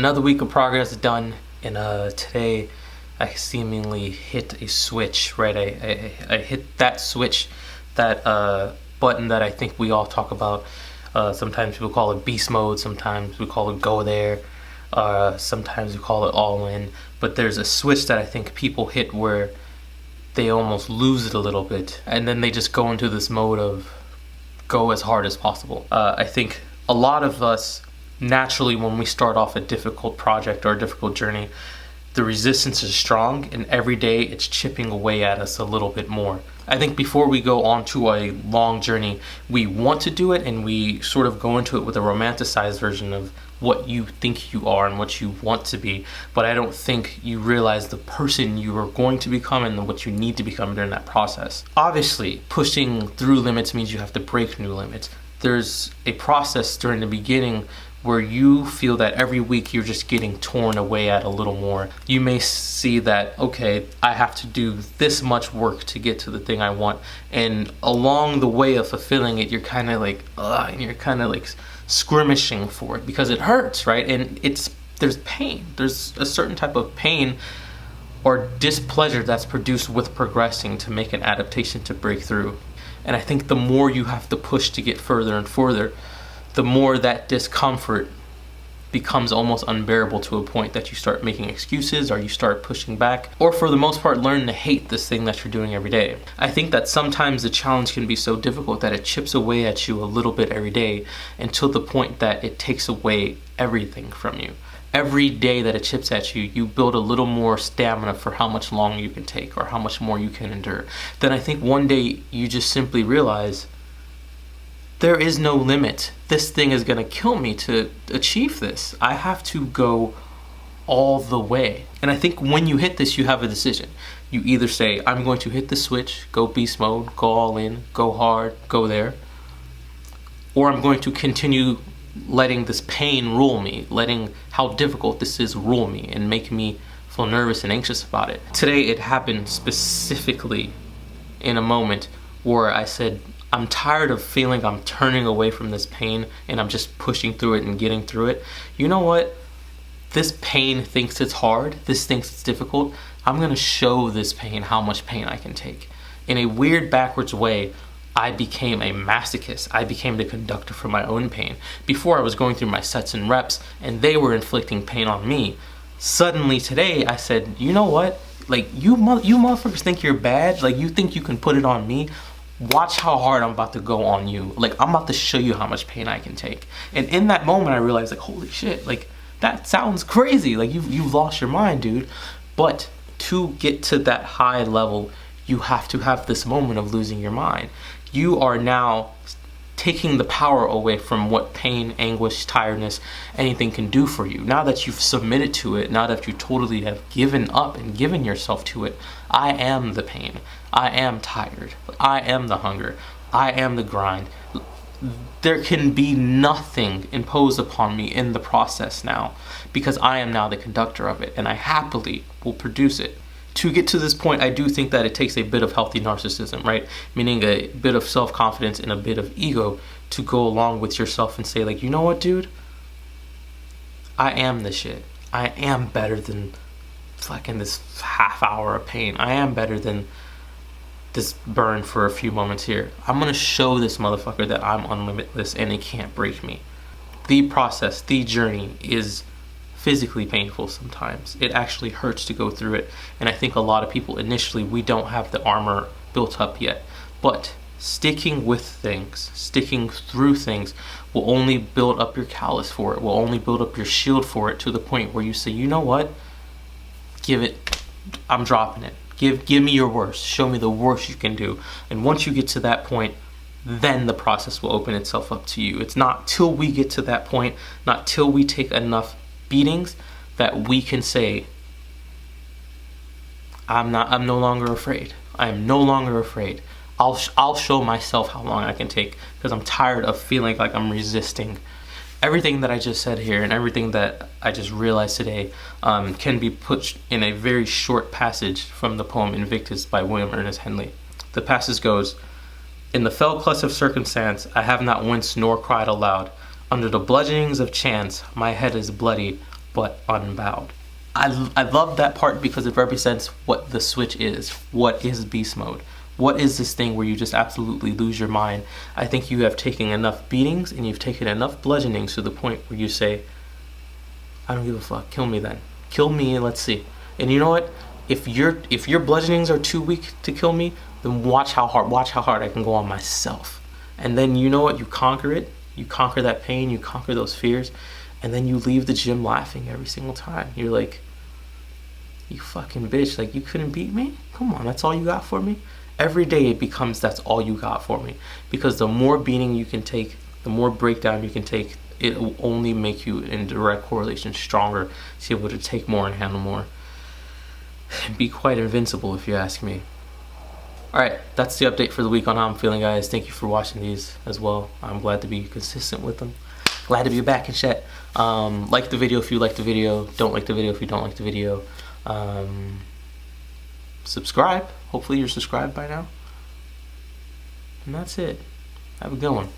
Another week of progress done, and today I seemingly hit a switch, right? I hit that switch, that button that I think we all talk about. Sometimes people call it beast mode, sometimes we call it go there, sometimes we call it all in. But there's a switch that I think people hit where they almost lose it a little bit, and then they just go into this mode of go as hard as possible. I think a lot of us, naturally, when we start off a difficult project or a difficult journey, the resistance is strong, and every day it's chipping away at us a little bit more. I think before we go on to a long journey, we want to do it, and we sort of go into it with a romanticized version of what you think you are and what you want to be. But I don't think you realize the person you are going to become and what you need to become during that process. Obviously, pushing through limits means you have to break new limits. There's a process during the beginning where you feel that every week you're just getting torn away at a little more. You may see that, okay, I have to do this much work to get to the thing I want. And along the way of fulfilling it, you're kind of like, and you're kind of like skirmishing for it because it hurts, right? And there's pain. There's a certain type of pain or displeasure that's produced with progressing to make an adaptation to break through. And I think the more you have to push to get further and further, the more that discomfort becomes almost unbearable to a point that you start making excuses or you start pushing back, or for the most part learn to hate this thing that you're doing every day. I think that sometimes the challenge can be so difficult that it chips away at you a little bit every day until the point that it takes away everything from you. Every day that it chips at you, you build a little more stamina for how much longer you can take or how much more you can endure. Then I think one day you just simply realize there is no limit. This thing is gonna kill me to achieve this. I have to go all the way. And I think when you hit this, you have a decision. You either say, I'm going to hit the switch, go beast mode, go all in, go hard, go there. Or I'm going to continue letting this pain rule me, letting how difficult this is rule me and make me feel nervous and anxious about it. Today it happened specifically in a moment where I said, I'm tired of feeling I'm turning away from this pain and I'm just pushing through it and getting through it. You know what? This pain thinks it's hard. This thinks it's difficult. I'm going to show this pain how much pain I can take. In a weird backwards way, I became a masochist. I became the conductor for my own pain. Before I was going through my sets and reps and they were inflicting pain on me. Suddenly today I said, you know what? Like you motherfuckers think you're bad? Like you think you can put it on me? Watch how hard I'm about to go on you. Like I'm about to show you how much pain I can take. And in that moment I realized, like, holy shit, like that sounds crazy. Like you've lost your mind, dude. But to get to that high level, you have to have this moment of losing your mind. You are now taking the power away from what pain, anguish, tiredness, anything can do for you. Now that you've submitted to it, now that you totally have given up and given yourself to it, I am the pain. I am tired. I am the hunger. I am the grind. There can be nothing imposed upon me in the process now because I am now the conductor of it and I happily will produce it. To get to this point, I do think that it takes a bit of healthy narcissism, right? Meaning a bit of self-confidence and a bit of ego to go along with yourself and say, like, you know what, dude? I am the shit. I am better than fucking this half hour of pain. I am better than this burn for a few moments here. I'm gonna show this motherfucker that I'm unlimitless and it can't break me. The process, the journey is physically painful sometimes. It actually hurts to go through it. And I think a lot of people initially, we don't have the armor built up yet. But sticking with things, sticking through things will only build up your callus for it, will only build up your shield for it to the point where you say, you know what? Give it, I'm dropping it. Give me your worst. Show me the worst you can do. And once you get to that point, then the process will open itself up to you. It's not till we get to that point, not till we take enough beatings that we can say, I'm no longer afraid. I am no longer afraid. I'll show myself how long I can take because I'm tired of feeling like I'm resisting. Everything that I just said here and everything that I just realized today can be put in a very short passage from the poem Invictus by William Ernest Henley. The passage goes, in the fell clutch of circumstance, I have not winced nor cried aloud. Under the bludgeonings of chance, my head is bloody. but unbowed. I love that part because it represents what the switch is. What is beast mode? What is this thing where you just absolutely lose your mind? I think you have taken enough beatings and you've taken enough bludgeonings to the point where you say, I don't give a fuck, kill me then. Kill me and let's see. And you know what? If your bludgeonings are too weak to kill me, then watch how hard I can go on myself. And then you know what? You conquer it. You conquer that pain, you conquer those fears, and then you leave the gym laughing every single time. You're like, you fucking bitch, like you couldn't beat me? Come on, that's all you got for me? Every day it becomes that's all you got for me. Because the more beating you can take, the more breakdown you can take, it will only make you in direct correlation stronger to be able to take more and handle more. And be quite invincible if you ask me. Alright, that's the update for the week on how I'm feeling, guys. Thank you for watching these as well. I'm glad to be consistent with them. Glad to be back in chat. Like the video if you like the video. Don't like the video if you don't like the video. Subscribe. Hopefully you're subscribed by now. And that's it. Have a good one.